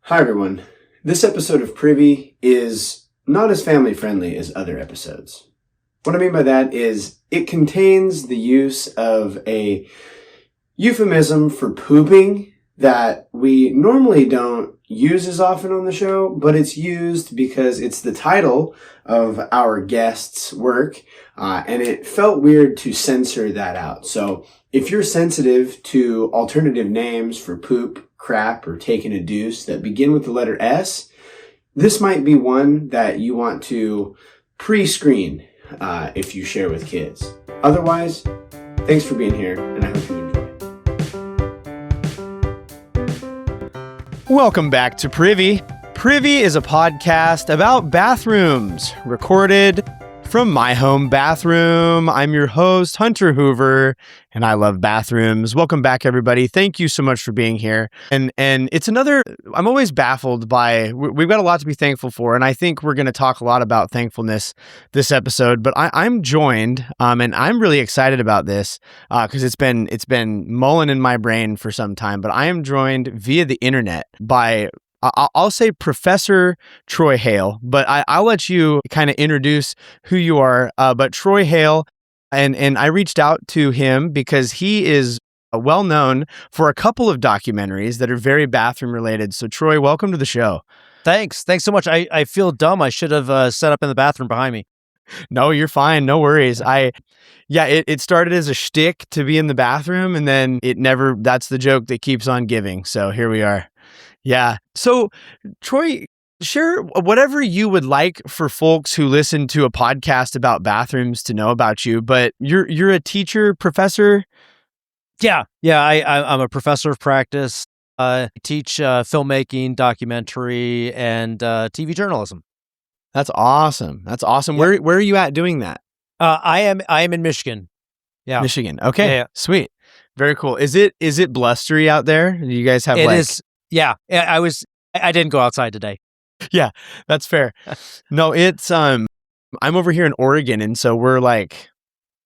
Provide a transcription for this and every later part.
Hi everyone. This episode of Privy is not as family friendly as other episodes. What I mean by that is it contains the use of a euphemism for pooping that we normally don't use as often on the show, but it's used because it's the title of our guest's work, and it felt weird to censor that out. So if you're sensitive to alternative names for poop, crap, or taking a deuce that begin with the letter S, this might be one that you want to pre-screen if you share with kids. Otherwise, thanks for being here, and I hope you enjoy. Welcome back to Privy. Privy is a podcast about bathrooms, recorded from my home bathroom. I'm your host, Hunter Hoover, and I love bathrooms. Welcome back, everybody. Thank you so much for being here. And it's another, I'm always baffled by, we've got a lot to be thankful for, and I think we're going to talk a lot about thankfulness this episode, but I'm joined, and I'm really excited about this, because it's been mulling in my brain for some time, but I am joined via the internet by I'll say Professor Troy Hale, but I'll let you kind of introduce who you are. But Troy Hale, and I reached out to him because he is well known for a couple of documentaries that are very bathroom related. So Troy, welcome to the show. Thanks so much. I feel dumb. I should have set up in the bathroom behind me. No, you're fine. No worries. It started as a shtick to be in the bathroom, and then that's the joke that keeps on giving. So here we are. Yeah. So, Troy, share whatever you would like for folks who listen to a podcast about bathrooms to know about you. But you're a teacher, professor. Yeah. I'm a professor of practice. I teach filmmaking, documentary, and TV journalism. That's awesome. Yeah. Where are you at doing that? I am in Michigan. Yeah, Michigan. Okay. Yeah. Sweet. Very cool. Is it blustery out there? Do you guys have It is. Yeah. I didn't go outside today. Yeah, that's fair. No, it's I'm over here in Oregon, and so we're like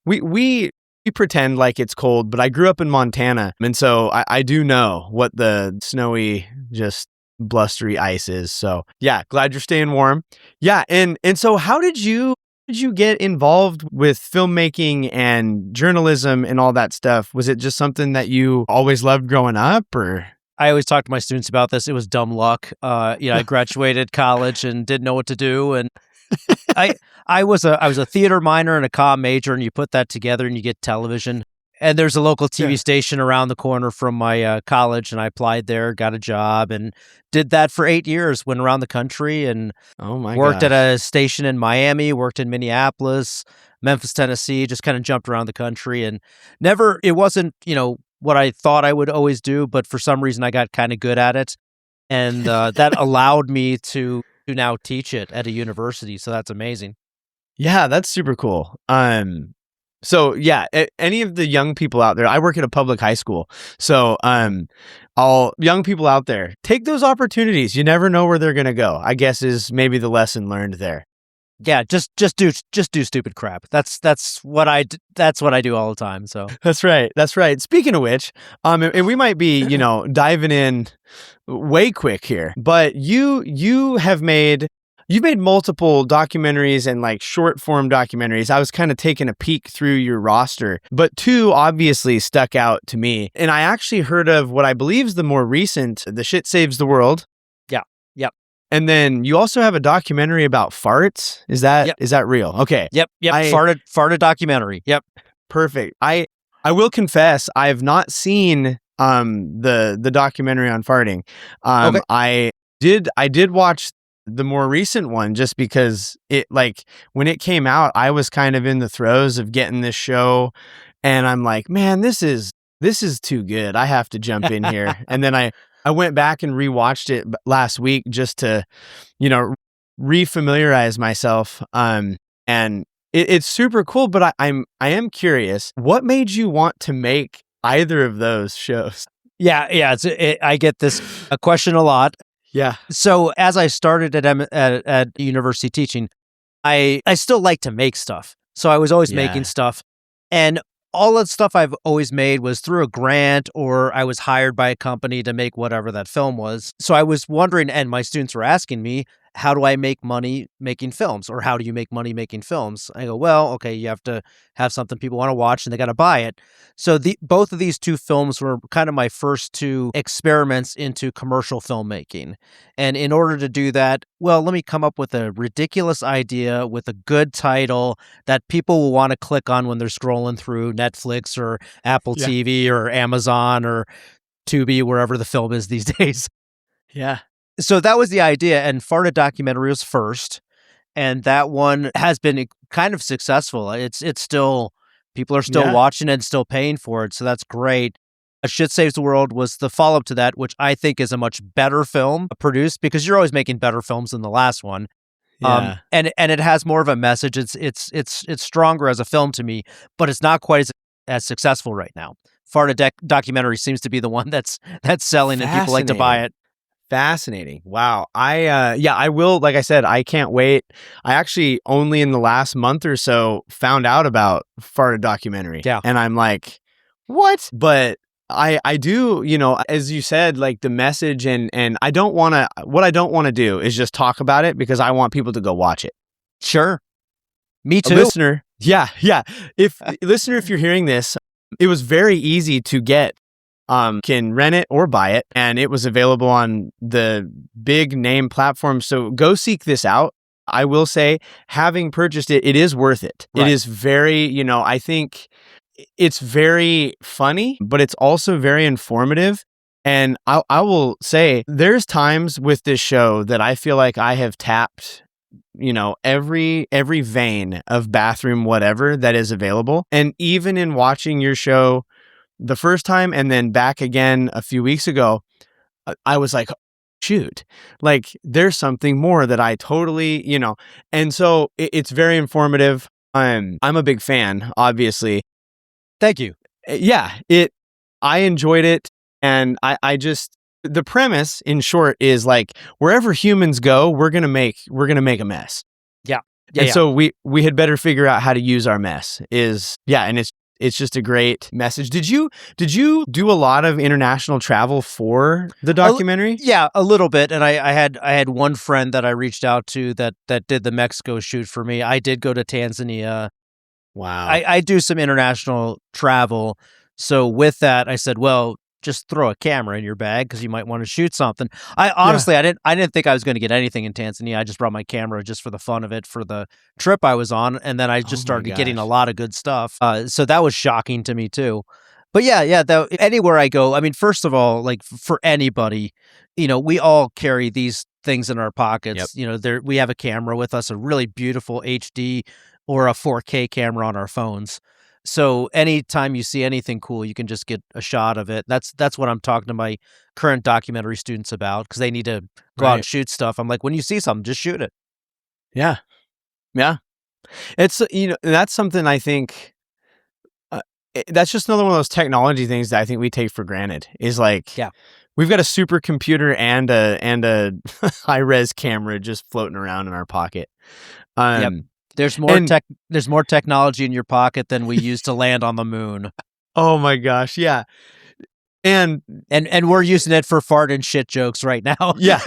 we pretend like it's cold, but I grew up in Montana, and so I do know what the snowy, just blustery ice is. So yeah, glad you're staying warm. Yeah, and so how did you get involved with filmmaking and journalism and all that stuff? Was it just something that you always loved growing up, or? I always talk to my students about this. It was dumb luck. I graduated college and didn't know what to do, and I was a theater minor and a comm major, and you put that together and you get television. And there's a local TV station around the corner from my college, and I applied there, got a job, and did that for 8 years. Went around the country and worked at a station in Miami, worked in Minneapolis, Memphis, Tennessee. Just kind of jumped around the country, and it wasn't what I thought I would always do, but for some reason I got kind of good at it, and that allowed me to now teach it at a university. So that's amazing. Yeah, that's super cool. So yeah, any of the young people out there, I work at a public high school. So all young people out there, take those opportunities. You never know where they're going to go, I guess, is maybe the lesson learned there. Yeah, just do stupid crap. That's what I do all the time. So That's right. Speaking of which, and we might be, diving in way quick here, but you've made multiple documentaries and like short form documentaries. I was kind of taking a peek through your roster, but two obviously stuck out to me. And I actually heard of what I believe is the more recent, The Shit Saves the World. Yep. And then you also have a documentary about farts. Is that real? Okay. Yep. Farted documentary. Yep. Perfect. I will confess, I've not seen the documentary on farting. Okay. I did watch the more recent one just because when it came out, I was kind of in the throes of getting this show, and I'm like, man, this is too good. I have to jump in here. And then I went back and rewatched it last week just to, refamiliarize myself. And it's super cool, but I am curious, what made you want to make either of those shows? Yeah. I get this question a lot. Yeah. So as I started at university teaching, I still like to make stuff. So I was always making stuff. And all that stuff I've always made was through a grant, or I was hired by a company to make whatever that film was. So I was wondering, and my students were asking me, how do I make money making films? Or how do you make money making films? I go, well, okay, you have to have something people want to watch and they got to buy it. So both of these two films were kind of my first two experiments into commercial filmmaking. And in order to do that, well, let me come up with a ridiculous idea with a good title that people will want to click on when they're scrolling through Netflix or Apple TV or Amazon or Tubi, wherever the film is these days. Yeah. So that was the idea, and Farted Documentary was first, and that one has been kind of successful. It's still, people are still watching it and still paying for it, so that's great. A Shit Saves the World was the follow-up to that, which I think is a much better film produced, because you're always making better films than the last one. Yeah. And it has more of a message. It's stronger as a film to me, but it's not quite as successful right now. Farted Documentary seems to be the one that's selling and people like to buy it. Fascinating. Wow. I will, like I said, I can't wait. I actually only in the last month or so found out about Farted Documentary. Yeah. And I'm like, what? But I do, as you said, like the message and I don't want to, what I don't want to do is just talk about it, because I want people to go watch it. Sure. Me too. Listener. Yeah. If you're hearing this, it was very easy to get. Can rent it or buy it, and it was available on the big name platforms. So go seek this out. I will say, having purchased it, it is worth it. Right. It is very, I think it's very funny, but it's also very informative. And I will say, there's times with this show that I feel like I have tapped, every vein of bathroom whatever that is available. And even in watching your show the first time and then back again a few weeks ago, I was like, shoot, like there's something more that I totally, and so it's very informative. I'm a big fan, obviously. Thank you. Yeah, I enjoyed it. And I just, the premise in short is like, wherever humans go, we're going to make a mess. Yeah. And so we had better figure out how to use our mess and it's just a great message. Did you do a lot of international travel for the documentary? Yeah, a little bit. And I had one friend that I reached out to that did the Mexico shoot for me. I did go to Tanzania. Wow. I do some international travel. So with that, I said, well, just throw a camera in your bag because you might want to shoot something. I honestly, I didn't think I was going to get anything in Tanzania. I just brought my camera just for the fun of it for the trip I was on, and then I just started getting a lot of good stuff. So that was shocking to me too. But anywhere I go, I mean, first of all, like for anybody, we all carry these things in our pockets. Yep. We have a camera with us, a really beautiful HD or a 4K camera on our phones. So anytime you see anything cool, you can just get a shot of it. That's what I'm talking to my current documentary students about, because they need to go out and shoot stuff. I'm like, when you see something, just shoot it. Yeah. Yeah. It's, that's something I think, that's just another one of those technology things that I think we take for granted is like, we've got a supercomputer and a high res camera just floating around in our pocket. Yep. There's more technology in your pocket than we use to land on the moon. Oh my gosh, yeah. And we're using it for fart and shit jokes right now. Yeah.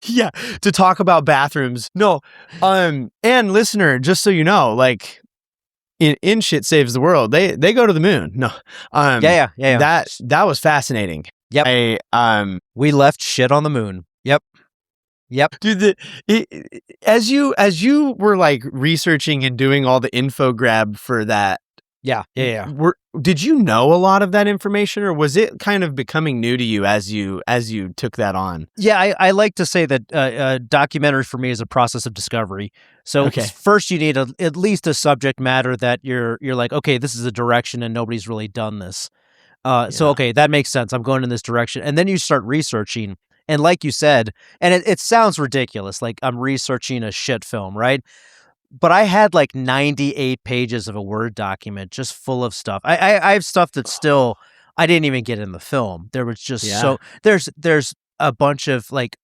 To talk about bathrooms. No. And listener, just so you know, like in Shit Saves the World, they go to the moon. No. Yeah. That was fascinating. Yep. We left shit on the moon. Yep. Dude, as you were like researching and doing all the info grab for that. Yeah. Did you know a lot of that information, or was it kind of becoming new to you as you took that on? Yeah, I like to say that a documentary for me is a process of discovery. So first you need at least a subject matter that you're like, okay, this is a direction and nobody's really done this. So, okay, that makes sense. I'm going in this direction. And then you start researching. And like you said, and it sounds ridiculous, like I'm researching a shit film, right? But I had like 98 pages of a Word document just full of stuff. I have stuff that still I didn't even get in the film. There was just there's a bunch of like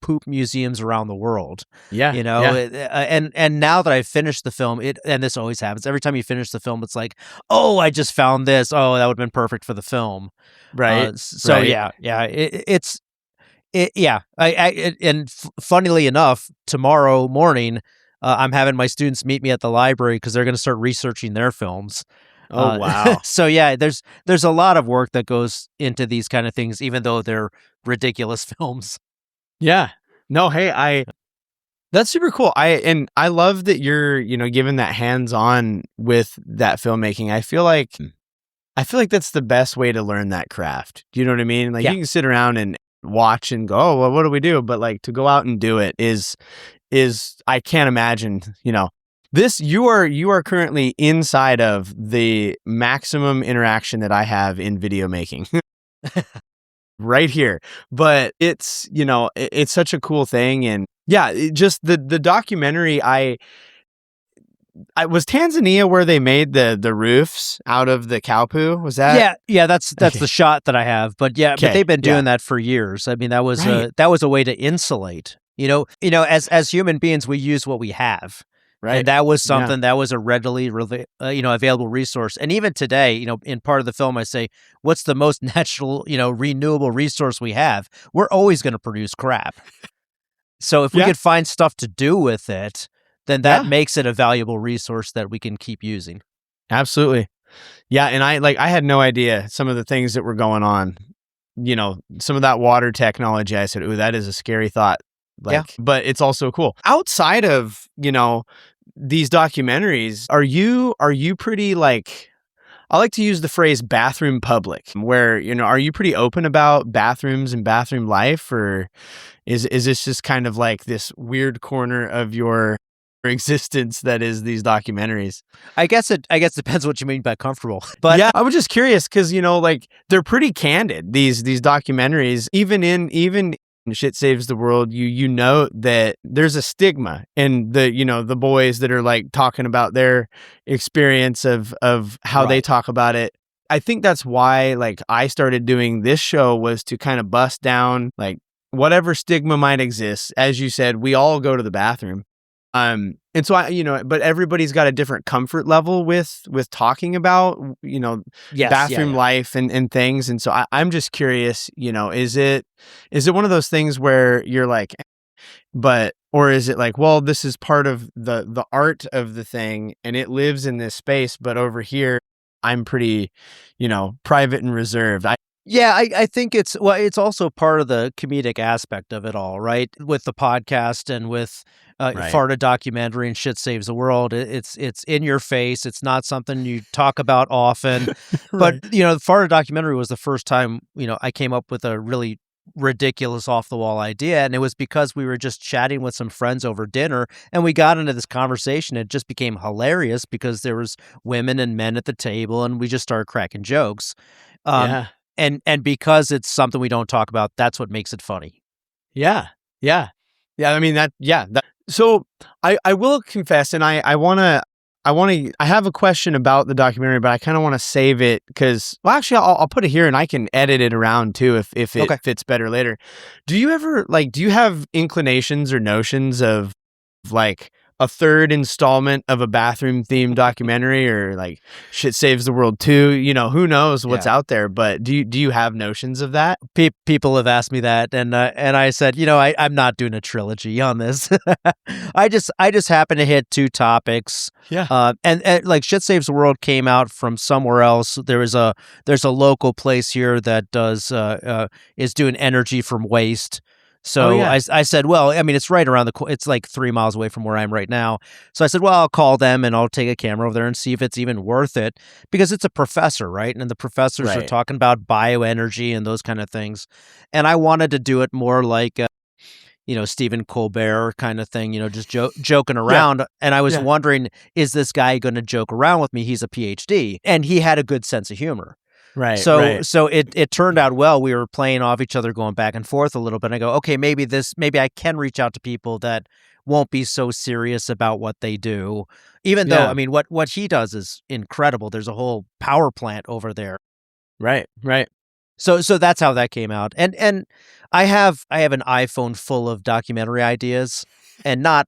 poop museums around the world. Yeah. And now that I've finished the film, and this always happens. Every time you finish the film, it's like, oh, I just found this. Oh, that would have been perfect for the film. Right. So right. Funnily enough, tomorrow morning, I'm having my students meet me at the library because they're going to start researching their films. Oh, wow. So yeah, there's a lot of work that goes into these kind of things, even though they're ridiculous films. Yeah. No, hey, that's super cool. I love that you're, given that hands-on with that filmmaking. I feel like that's the best way to learn that craft. Do you know what I mean? Like Yeah. you can sit around and watch and go, oh, well, what do we do? But like to go out and do it is I can't imagine, this, you are currently inside of the maximum interaction that I have in video making right here. But it's, it's such a cool thing. And yeah, just the documentary, I was Tanzania where they made the roofs out of the cow poo. Was that? Yeah. That's Okay. the shot that I have. But yeah, Okay, but they've been doing yeah. that for years. I mean, that was Right. a way to insulate. As human beings, we use what we have. Right. And that was something that was a readily, available resource. And even today, in part of the film, I say, what's the most natural, renewable resource we have? We're always going to produce crap. So if we could find stuff to do with it, then that makes it a valuable resource that we can keep using. Absolutely. Yeah. And I had no idea some of the things that were going on, some of that water technology. I said, ooh, that is a scary thought. But it's also cool. Outside of, these documentaries, are you pretty like, I like to use the phrase bathroom public, where, are you pretty open about bathrooms and bathroom life, or is this just kind of like this weird corner of your existence that is these documentaries? I guess depends what you mean by comfortable. But yeah, I was just curious because like they're pretty candid, these documentaries. Even in Shit Saves the World, you know that there's a stigma in the boys that are like talking about their experience of how they talk about it. I think that's why like I started doing this show, was to kind of bust down like whatever stigma might exist. As you said, we all go to the bathroom. And so but everybody's got a different comfort level with talking about, bathroom life and things. And so I'm just curious, is it one of those things where you're like, or is it like, well, this is part of the art of the thing and it lives in this space, but over here I'm pretty, private and reserved. I think it's also part of the comedic aspect of it all, right? With the podcast and with Florida Documentary and Shit Saves the World, it's in your face. It's not something you talk about often. But the Florida Documentary was the first time I came up with a really ridiculous off the wall idea, and it was because we were just chatting with some friends over dinner, and we got into this conversation. It just became hilarious because there was women and men at the table, and we just started cracking jokes. And because it's something we don't talk about, that's what makes it funny. Yeah. I mean so I will confess, and I have a question about the documentary, but I kind of want to save it because, well, actually I'll put it here and I can edit it around too if it fits better later. Do you ever do you have inclinations or notions of like a third installment of a bathroom themed documentary, or like Shit Saves the World 2? Who knows what's out there, but do you have notions of that? People have asked me that, and I said, I'm not doing a trilogy on this. I just happen to hit two topics. And like Shit Saves the World came out from somewhere else. There's a local place here that does is doing energy from waste. So I said, well, I mean, it's right around it's like 3 miles away from where I am right now. So I said, well, I'll call them and I'll take a camera over there and see if it's even worth it, because it's a professor, right? And the professors are talking about bioenergy and those kind of things. And I wanted to do it more like, Stephen Colbert kind of thing, just joking around. Yeah. And I was wondering, is this guy going to joke around with me? He's a PhD and he had a good sense of humor. Right. So it turned out well. We were playing off each other, going back and forth a little bit. And I go, okay, maybe I can reach out to people that won't be so serious about what they do. Even though, I mean, what he does is incredible. There's a whole power plant over there. Right. So that's how that came out. And I have an iPhone full of documentary ideas, and not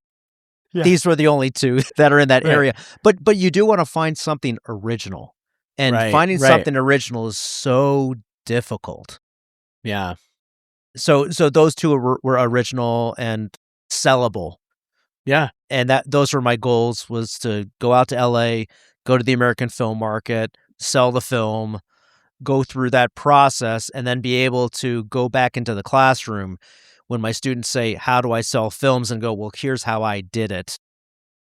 these were the only two that are in that area. But you do want to find something original. And finding something original is so difficult. Yeah. So those two were original and sellable. Yeah. And those were my goals, was to go out to LA, go to the American film market, sell the film, go through that process, and then be able to go back into the classroom when my students say, how do I sell films? And go, well, here's how I did it.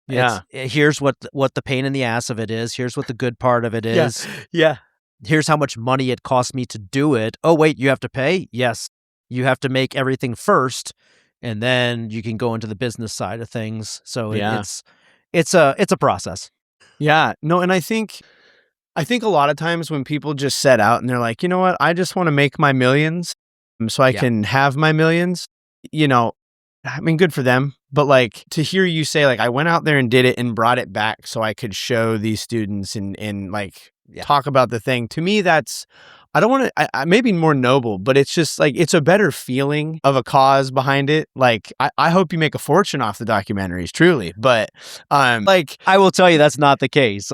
Yeah. Here's what the pain in the ass of it is. Here's what the good part of it is. Yeah. Here's how much money it cost me to do it. Oh, wait, you have to pay? Yes. You have to make everything first, and then you can go into the business side of things. So it's a process. Yeah. No, and I think a lot of times when people just set out and they're like, you know what, I just want to make my millions so I can have my millions, you know, I mean, good for them. But like, to hear you say, like, I went out there and did it and brought it back so I could show these students and like talk about the thing, to me, that's, I don't want to, I maybe more noble, but it's just like, it's a better feeling of a cause behind it. Like, I hope you make a fortune off the documentaries, truly. But like, I will tell you, that's not the case.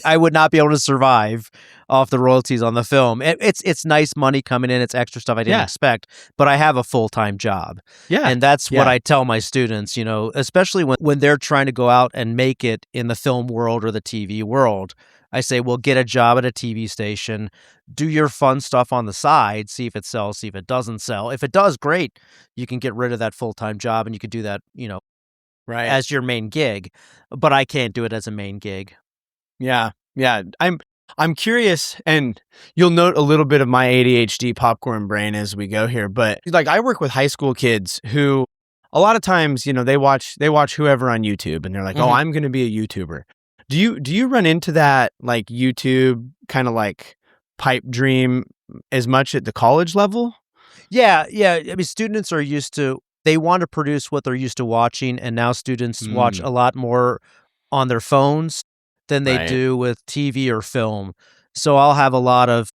I would not be able to survive off the royalties on the film. It's nice money coming in. It's extra stuff I didn't expect, but I have a full-time job. Yeah. And that's what I tell my students, you know, especially when they're trying to go out and make it in the film world or the TV world. I say, well, get a job at a TV station, do your fun stuff on the side, see if it sells, see if it doesn't sell. If it does, great. You can get rid of that full-time job and you could do that, you know, as your main gig. But I can't do it as a main gig. Yeah. Yeah. I'm curious, and you'll note a little bit of my ADHD popcorn brain as we go here, but like, I work with high school kids who a lot of times, you know, they watch whoever on YouTube and they're like, oh, I'm going to be a YouTuber. Do you run into that like YouTube kind of like pipe dream as much at the college level? Yeah. I mean, students are used to, they want to produce what they're used to watching, and now students watch a lot more on their phones than they do with TV or film. So I'll have a lot of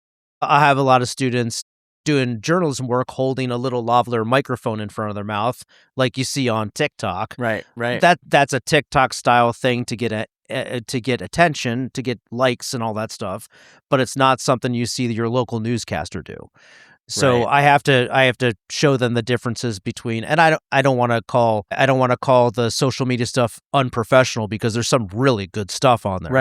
students doing journalism work holding a little lavalier microphone in front of their mouth, like you see on TikTok. Right. That's a TikTok style thing to get attention, to get likes and all that stuff, but it's not something you see your local newscaster do. So I have to show them the differences between, and I don't want to call the social media stuff unprofessional, because there's some really good stuff on there.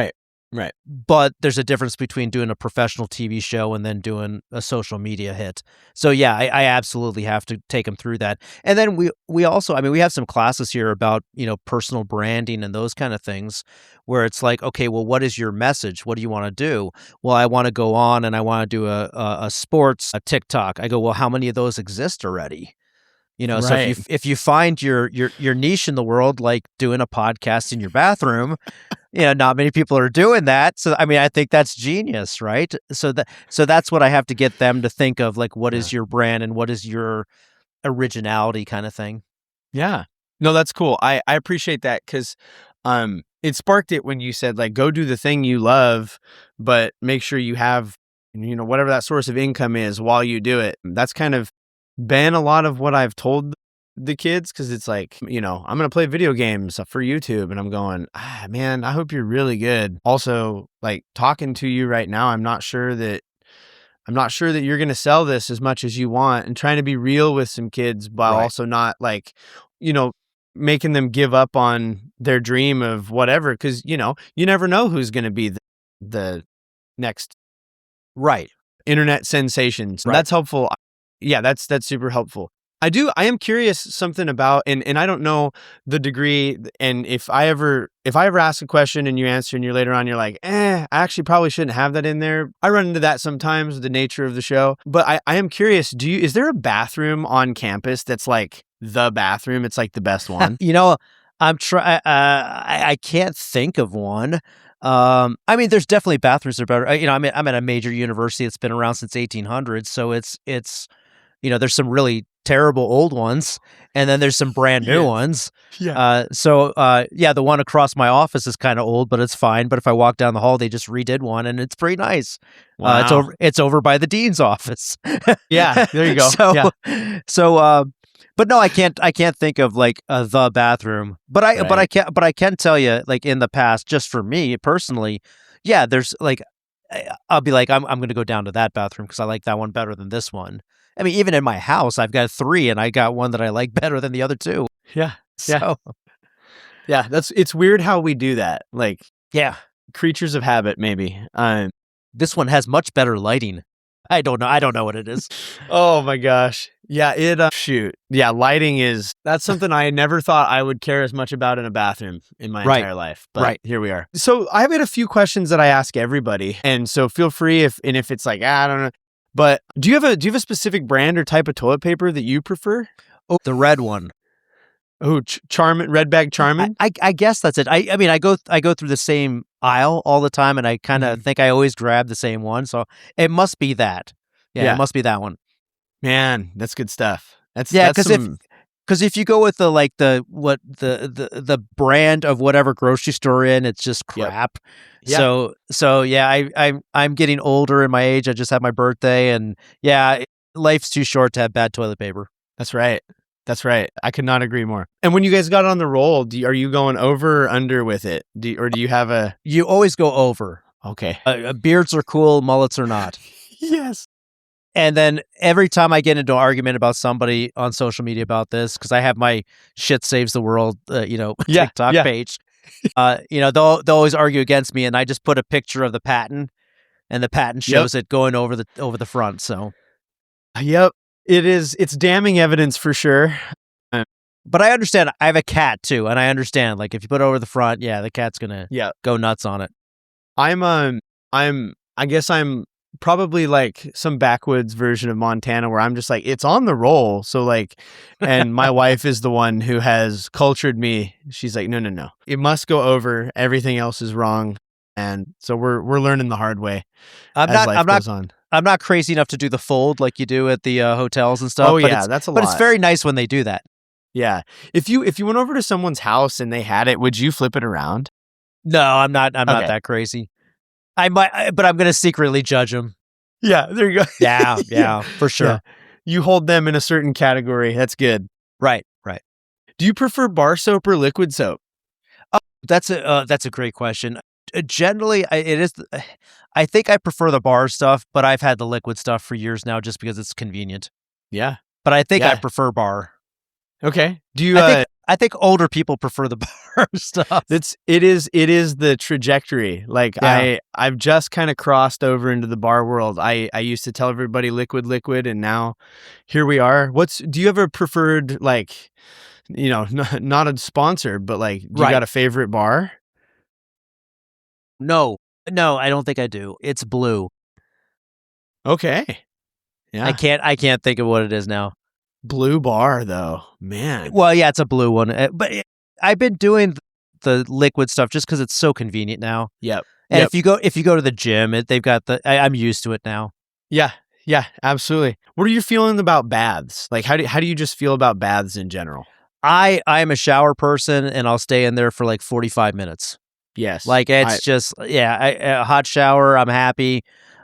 Right. But there's a difference between doing a professional TV show and then doing a social media hit. So yeah, I absolutely have to take them through that. And then we also, I mean, we have some classes here about, you know, personal branding and those kind of things, where it's like, okay, well, what is your message? What do you want to do? Well, I want to go on and I want to do a sports TikTok. I go, well, how many of those exist already? You know, so if you find your niche in the world, like doing a podcast in your bathroom, you know, not many people are doing that. So, I mean, I think that's genius, right? So that's what I have to get them to think of, like, what is your brand and what is your originality kind of thing. Yeah. No, that's cool. I appreciate that, because it sparked it when you said, like, go do the thing you love, but make sure you have, you know, whatever that source of income is while you do it. That's kind of been a lot of what I've told the kids, because it's like, you know, I'm going to play video games for YouTube, and I'm going, man, I hope you're really good. Also, like, talking to you right now, I'm not sure that you're going to sell this as much as you want, and trying to be real with some kids, but also not, like, you know, making them give up on their dream of whatever, because, you know, you never know who's going to be the next internet sensation. So that's helpful. Yeah, that's super helpful. I am curious something about, and I don't know the degree, and if I ever ask a question and you answer and later on you're like, I actually probably shouldn't have that in there. I run into that sometimes with the nature of the show. But I am curious, is there a bathroom on campus that's like the bathroom? It's like the best one? You know, I can't think of one. I mean, there's definitely bathrooms that are better. You know, I'm at a major university that's been around since 1800s, so it's you know, there's some really terrible old ones, and then there's some brand new ones. Yeah. The one across my office is kind of old, but it's fine. But if I walk down the hall, they just redid one, and it's pretty nice. Wow. It's over by the dean's office. Yeah, there you go. But no, I can't think of like the bathroom. But I can tell you, like in the past, just for me personally, yeah, there's like, I'll be like, I'm going to go down to that bathroom because I like that one better than this one. I mean, even in my house, I've got 3, and I got one that I like better than the other 2. Yeah. So, Yeah. It's weird how we do that. Like, yeah, creatures of habit, maybe. this one has much better lighting. I don't know what it is. Oh my gosh. Yeah, shoot. Yeah, that's something I never thought I would care as much about in a bathroom in my entire life. But here we are. So I've had a few questions that I ask everybody. And so feel free if it's like, I don't know. But do you have a specific brand or type of toilet paper that you prefer? Oh, the red one. Oh, Charmin, red bag Charmin? I guess that's it. I mean, I go through the same aisle all the time, and I kind of think I always grab the same one. So it must be that. Yeah, it must be that one. Man, that's good stuff. Because if you go with the brand of whatever grocery store in, it's just crap. Yep. So yeah, I'm getting older in my age. I just had my birthday, and yeah, life's too short to have bad toilet paper. That's right. I could not agree more. And when you guys got on the roll, are you going over or under with it? Or do you have a... You always go over. Okay. Beards are cool, mullets are not. Yes. And then every time I get into an argument about somebody on social media about this, because I have my shit saves the world, TikTok page, they'll always argue against me, and I just put a picture of the patent, and the patent shows it going over the front. So, yep, it's damning evidence for sure. But I understand. I have a cat too, and I understand. Like if you put it over the front, the cat's gonna go nuts on it. I guess I'm probably like some backwoods version of Montana where I'm just like, it's on the roll. So like, and my wife is the one who has cultured me. She's like, no. It must go over. Everything else is wrong. And so we're learning the hard way life goes on. I'm not crazy enough to do the fold like you do at the hotels and stuff. Oh yeah, that's a lot. But it's very nice when they do that. Yeah. If you went over to someone's house and they had it, would you flip it around? No, I'm not that crazy. I might, but I'm going to secretly judge them. Yeah, there you go. Yeah, for sure. Yeah. You hold them in a certain category. That's good. Right. Do you prefer bar soap or liquid soap? Oh, that's a great question. Generally, it is. I think I prefer the bar stuff, but I've had the liquid stuff for years now, just because it's convenient. Yeah, but I think I prefer bar. Okay. Do you? I think older people prefer the bar stuff. It is the trajectory. Like I've just kind of crossed over into the bar world. I used to tell everybody liquid, and now here we are. Do you have a preferred, like, not a sponsor, but like, do you got a favorite bar? No, I don't think I do. It's blue. Okay. Yeah. I can't think of what it is now. Blue bar though, man. Well, yeah, it's a blue one, but I've been doing the liquid stuff just because it's so convenient now. Yep. And if you go to the gym, they've got I'm used to it now. Yeah, absolutely. What are you feeling about baths? Like, how do you just feel about baths in general? I'm a shower person, and I'll stay in there for like 45 minutes. Yes, like it's a hot shower. I'm happy.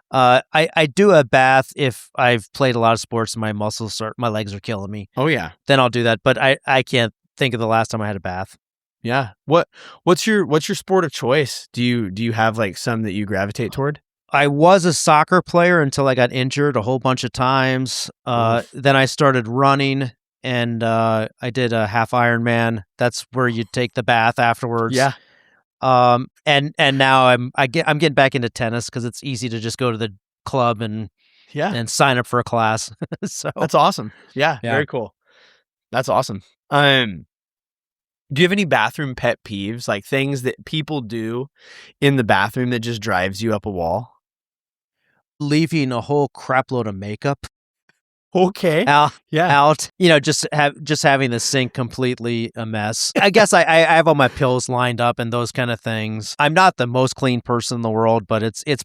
I do a bath if I've played a lot of sports and my legs are killing me. Oh yeah. Then I'll do that. But I can't think of the last time I had a bath. Yeah. What's your sport of choice? Do you have like some that you gravitate toward? I was a soccer player until I got injured a whole bunch of times. Then I started running, and I did a half Ironman. That's where you take the bath afterwards. Yeah. And now I'm getting back into tennis because it's easy to just go to the club and sign up for a class. So that's awesome. Yeah, very cool. That's awesome. Do you have any bathroom pet peeves, like things that people do in the bathroom that just drives you up a wall? Leaving a whole crap load of makeup. Okay. Out. Just having the sink completely a mess. I guess I have all my pills lined up and those kind of things. I'm not the most clean person in the world, but it's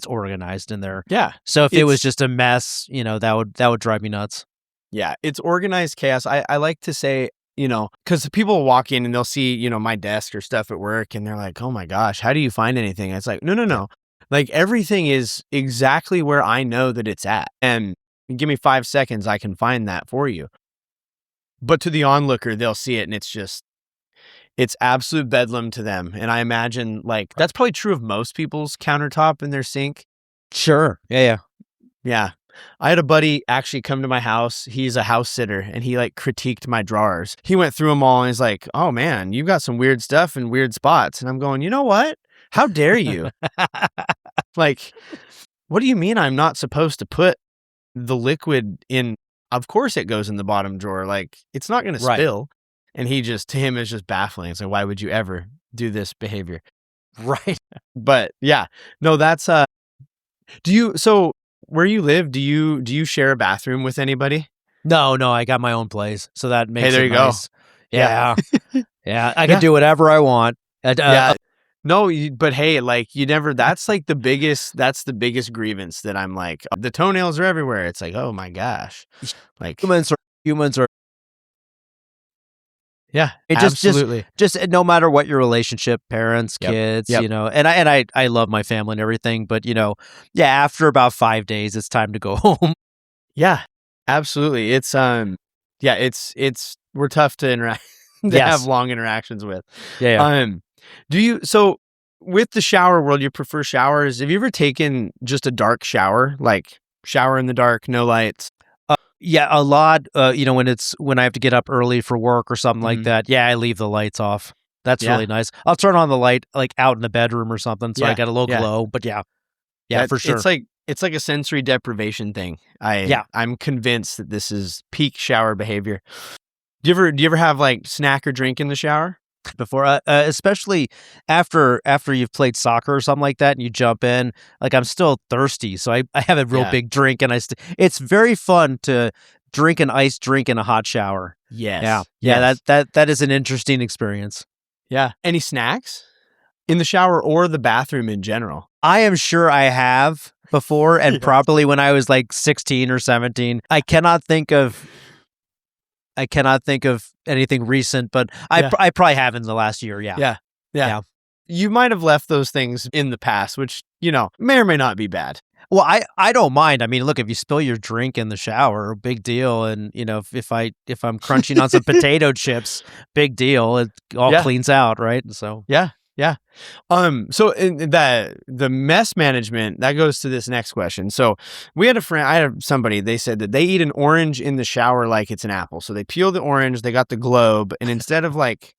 organized in there. Yeah. So if it was just a mess, that would drive me nuts. Yeah, it's organized chaos. I like to say, because people walk in and they'll see, my desk or stuff at work and they're like, oh my gosh, how do you find anything? It's like, no. Like everything is exactly where I know that it's at. And give me 5 seconds, I can find that for you. But to the onlooker, they'll see it and it's absolute bedlam to them. And I imagine like that's probably true of most people's countertop in their sink. Sure. Yeah. Yeah. I had a buddy actually come to my house. He's a house sitter and he like critiqued my drawers. He went through them all and he's like, oh man, you've got some weird stuff in weird spots. And I'm going, you know what? How dare you? Like, what do you mean I'm not supposed to put the liquid in? Of course it goes in the bottom drawer. Like, it's not going to spill. And to him, is just baffling. It's like, why would you ever do this behavior? Right. But yeah, no, that's, so where you live, do you share a bathroom with anybody? No, I got my own place. So that makes there it you nice. go. Yeah. Yeah. I can do whatever I want. Yeah. No, but hey, like that's the biggest grievance that I'm like, the toenails are everywhere. It's like, oh my gosh. Like humans are. Yeah, it absolutely. Just no matter what your relationship, parents, kids, and I love my family and everything, but after about 5 days, it's time to go home. Yeah, absolutely. It's we're tough to interact to have long interactions with. Yeah. So with the shower world, you prefer showers? Have you ever taken just a dark shower, like shower in the dark, no lights? Yeah, a lot. When I have to get up early for work or something like that. Yeah, I leave the lights off. That's really nice. I'll turn on the light like out in the bedroom or something, so I got a little glow. But yeah, for sure. It's like a sensory deprivation thing. I'm convinced that this is peak shower behavior. Do you ever have like snack or drink in the shower? Before, especially after you've played soccer or something like that, and you jump in, like I'm still thirsty, so I have a real big drink, and it's very fun to drink an iced drink in a hot shower. Yes. Yeah. That is an interesting experience. Yeah. Any snacks in the shower or the bathroom in general? I am sure I have before, and probably when I was like 16 or 17. I cannot think of anything recent, but I probably have in the last year. Yeah. You might have left those things in the past, which, may or may not be bad. Well, I don't mind. I mean, look, if you spill your drink in the shower, big deal. And, if I'm crunching on some potato chips, big deal. It all cleans out, right? So Yeah. So in the mess management, that goes to this next question. So I had somebody, they said that they eat an orange in the shower like it's an apple. So they peel the orange, they got the globe, and instead of like,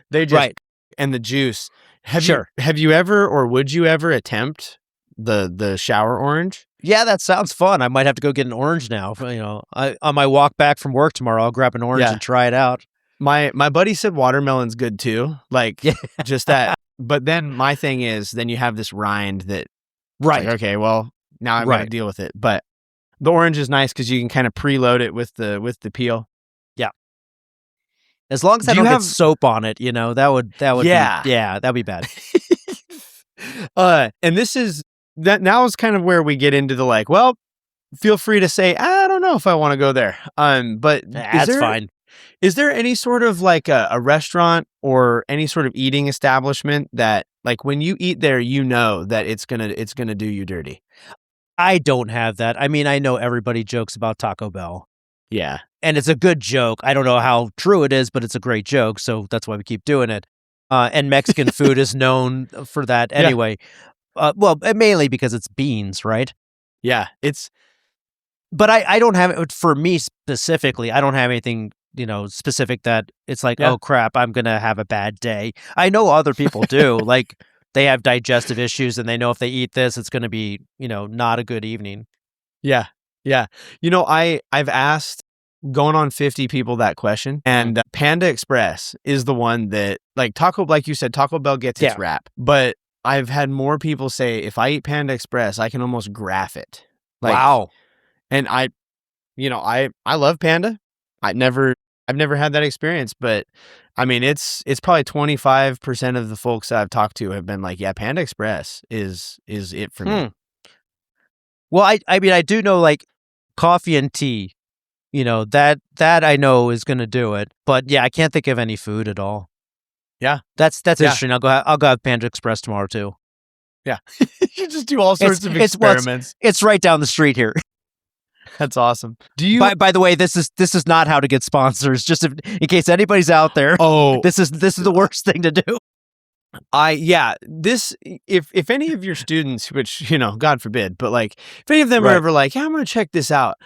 they just, and the juice. Have you ever, or would you ever attempt the shower orange? Yeah, that sounds fun. I might have to go get an orange now. On my walk back from work tomorrow, I'll grab an orange and try it out. My buddy said watermelon's good too. Like just that. But then my thing is, then you have this rind that, like, okay, well now I'm gonna deal with it. But the orange is nice because you can kind of preload it with the peel. Yeah. As long as I don't get soap on it, that would that'd be bad. And this is that now is kind of where we get into the like, well, feel free to say, I don't know if I want to go there. But that's fine. Is there any sort of like a restaurant or any sort of eating establishment that like when you eat there, that it's gonna do you dirty? I don't have that. I mean, I know everybody jokes about Taco Bell. Yeah. And it's a good joke. I don't know how true it is, but it's a great joke. So that's why we keep doing it. And Mexican food is known for that anyway. Well, mainly because it's beans, right? Yeah. But I don't have it for me specifically. I don't have anything, specific that it's like, oh crap, I'm going to have a bad day. I know other people do. Like they have digestive issues and they know if they eat this, it's going to be, not a good evening. Yeah. Yeah. I've asked going on 50 people that question, and Panda Express is the one that like you said, Taco Bell gets its rap, but I've had more people say if I eat Panda Express, I can almost graph it. Wow. And I love Panda. I've never had that experience, but I mean, it's probably 25% of the folks that I've talked to have been like, yeah, Panda Express is it for me. Well, I mean, I do know like coffee and tea, that I know is going to do it. But yeah, I can't think of any food at all. Yeah. That's interesting. I'll go have Panda Express tomorrow too. Yeah. You just do all sorts of experiments. It's right down the street here. That's awesome. Do you? By the way, this is not how to get sponsors. Just in case anybody's out there. Oh, this is the worst thing to do. If any of your students, which God forbid, but like if any of them are ever like, I'm gonna check this out,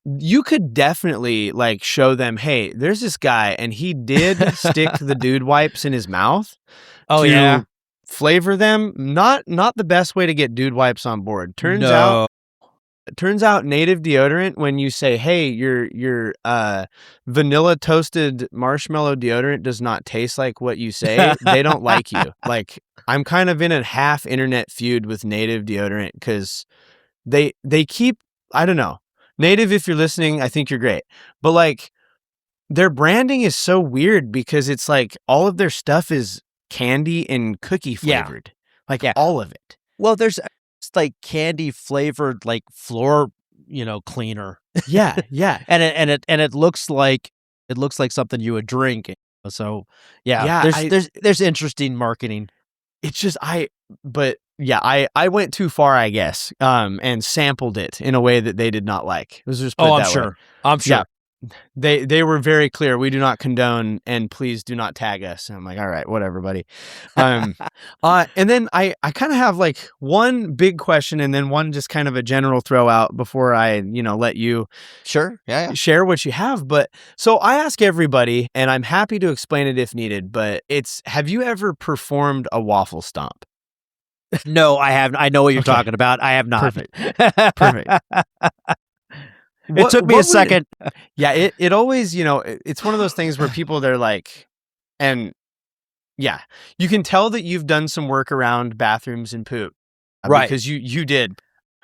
you could definitely like show them, hey, there's this guy and he did stick the dude wipes in his mouth. Oh to yeah. Flavor them. Not the best way to get dude wipes on board. Turns out native deodorant, when you say, hey, your vanilla toasted marshmallow deodorant does not taste like what you say, they don't like you. Like, I'm kind of in a half internet feud with native deodorant because they keep, I don't know. Native, if you're listening, I think you're great. But like, their branding is so weird because it's like all of their stuff is candy and cookie flavored. All of it. Well, there's like candy flavored like floor, cleaner. Yeah. and it looks like something you would drink. So yeah, there's interesting marketing. It's just I went too far, I guess, and sampled it in a way that they did not like. It was just I'm sure. Yeah. They were very clear. We do not condone, and please do not tag us. And I'm like, all right, whatever, buddy. And then I kind of have like one big question, and then one just kind of a general throw out before I let you share what you have. But so I ask everybody, and I'm happy to explain it if needed. But have you ever performed a waffle stomp? No, I haven't. I know what you're talking about. I have not. Perfect. It took me a second. Yeah, it always, it's one of those things where people, they're like, and yeah, you can tell that you've done some work around bathrooms and poop. Right. Because you did.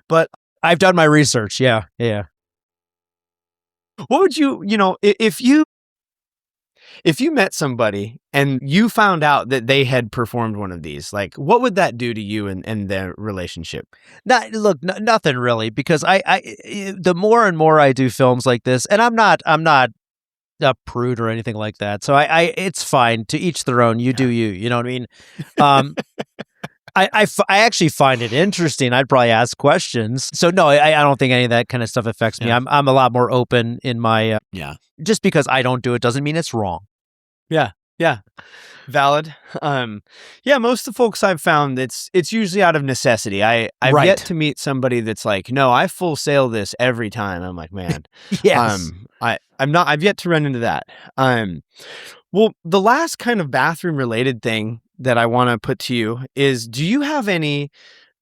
But I've done my research. Yeah. What would if you met somebody and you found out that they had performed one of these, like what would that do to you and their relationship? Nothing really, because the more and more I do films like this, and I'm not a prude or anything like that. So it's fine, to each their own. You do you. You know what I mean? I actually find it interesting. I'd probably ask questions. So no, I don't think any of that kind of stuff affects me. I'm a lot more open in my Just because I don't do it doesn't mean it's wrong. Yeah. Valid. Most of the folks I've found, it's usually out of necessity. I've yet to meet somebody that's like, no, I full sail this every time. I'm like, man. Yes. I've yet to run into that. Well, the last kind of bathroom related thing that I want to put to you is, do you have any,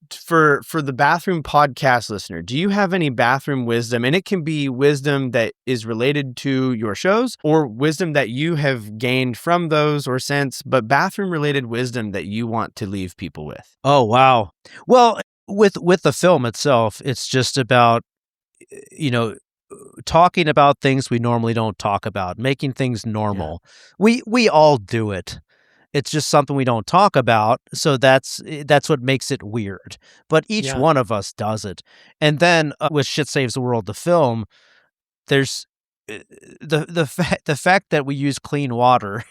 for the bathroom podcast listener, do you have any bathroom wisdom? And it can be wisdom that is related to your shows or wisdom that you have gained from those or since, but bathroom related wisdom that you want to leave people with. Oh, wow. Well, with the film itself, it's just about, talking about things we normally don't talk about, making things normal. Yeah. We all do it. It's just something we don't talk about, so that's what makes it weird. But each one of us does it. And then with Shit Saves the World, the film, there's the fact that we use clean water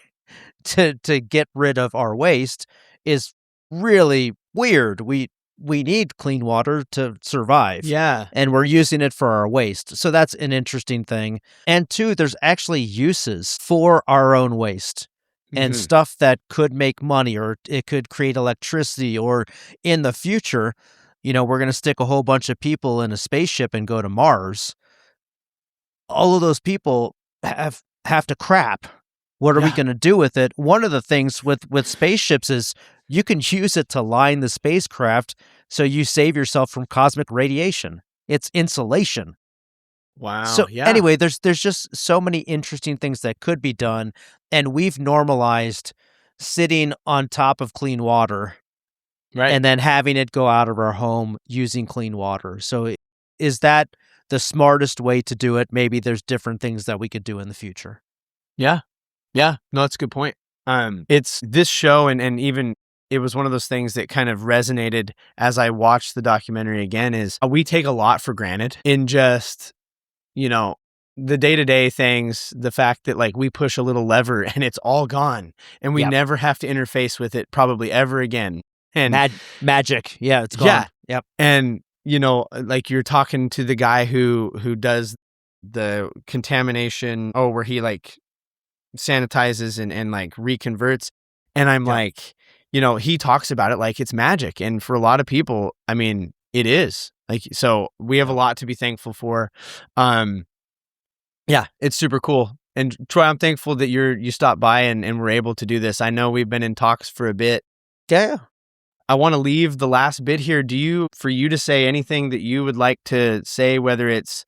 to get rid of our waste is really weird. We need clean water to survive. Yeah. And we're using it for our waste. So that's an interesting thing. And two, there's actually uses for our own waste. And stuff that could make money, or it could create electricity, or in the future, we're going to stick a whole bunch of people in a spaceship and go to Mars. All of those people have to crap. What are we going to do with it? One of the things with spaceships is you can use it to line the spacecraft so you save yourself from cosmic radiation. It's insulation. Wow. So anyway, there's just so many interesting things that could be done, and we've normalized sitting on top of clean water, and then having it go out of our home using clean water. So is that the smartest way to do it? Maybe there's different things that we could do in the future. Yeah. No, that's a good point. It's this show, and even it was one of those things that kind of resonated as I watched the documentary again, is we take a lot for granted in just, the day-to-day things, the fact that like we push a little lever and it's all gone and we Yep. never have to interface with it probably ever again. And Magic. Yeah, it's gone. yeah. Yep. And like you're talking to the guy who does the contamination, where he like sanitizes and like reconverts. And I'm like, he talks about it like it's magic. And for a lot of people, I mean, it is. Like, so we have a lot to be thankful for. Yeah, it's super cool. And Troy, I'm thankful that you stopped by and were able to do this. I know we've been in talks for a bit. Yeah. I want to leave the last bit here. For you to say anything that you would like to say, whether it's,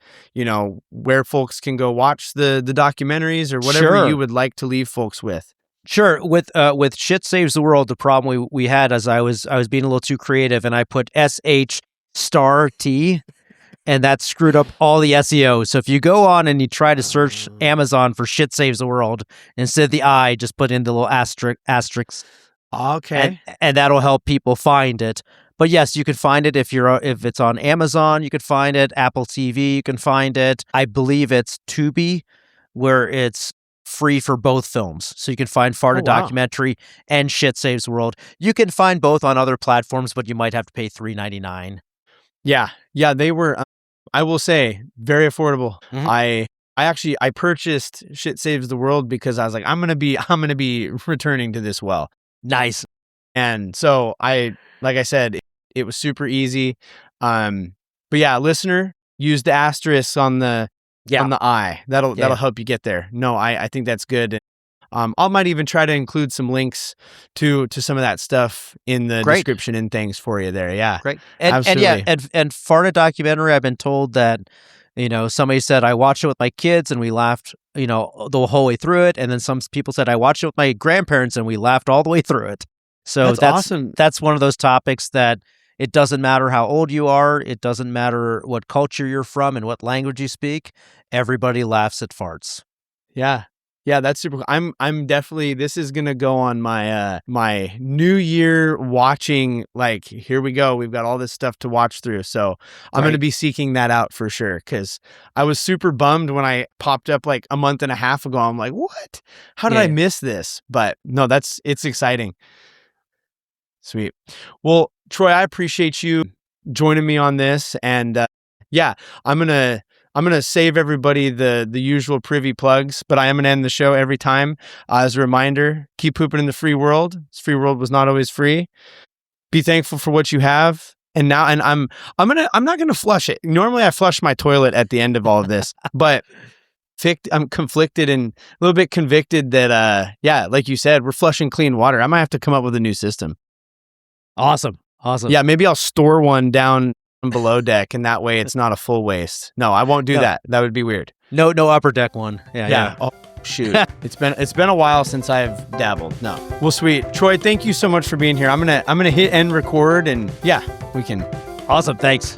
where folks can go watch the documentaries or whatever you would like to leave folks with. Sure. With Shit Saves the World, the problem we had is I was being a little too creative and I put SH*T and that screwed up all the SEO. So if you go on and you try to search Amazon for Shit Saves the World, instead of the I, just put in the little asterisk. Okay. And that'll help people find it. But yes, you can find it if it's on Amazon, you can find it, Apple TV, you can find it. I believe it's Tubi, where it's free for both films. So you can find Farta Documentary and Shit Saves the World. You can find both on other platforms, but you might have to pay $3.99. Yeah. Yeah, they were, I will say, very affordable. Mm-hmm. I purchased Shit Saves the World because I was like, I'm going to be returning to this well. Nice. And so like I said, it was super easy. But yeah, listener, use the asterisk on the I. That'll help you get there. No, I think that's good. I might even try to include some links to some of that stuff in the description and things for you there. Yeah. Great. Absolutely. And Farta Documentary, I've been told that, somebody said I watched it with my kids and we laughed, the whole way through it. And then some people said I watched it with my grandparents and we laughed all the way through it. So that's awesome. That's one of those topics that it doesn't matter how old you are. It doesn't matter what culture you're from and what language you speak. Everybody laughs at farts. Yeah. Yeah, that's super cool. I'm definitely, this is going to go on my my New Year watching, like, here we go. We've got all this stuff to watch through. So I'm going to be seeking that out for sure, because I was super bummed when I popped up like a month and a half ago. I'm like, what? How did I miss this? But no, it's exciting. Sweet. Well, Troy, I appreciate you joining me on this. And I'm going to save everybody the usual Privy plugs, but I am going to end the show every time. As a reminder, keep pooping in the free world. This free world was not always free. Be thankful for what you have. And I'm not going to flush it. Normally I flush my toilet at the end of all of this, but I'm conflicted and a little bit convicted that, like you said, we're flushing clean water. I might have to come up with a new system. Awesome. Yeah, maybe I'll store one down below deck, and that way it's not a full waste. No, I won't do that. That would be weird. No upper deck one. Yeah. Oh shoot. It's been a while since I've dabbled. No. Well, sweet. Troy, thank you so much for being here. I'm gonna hit end record, and we can. Awesome. Thanks.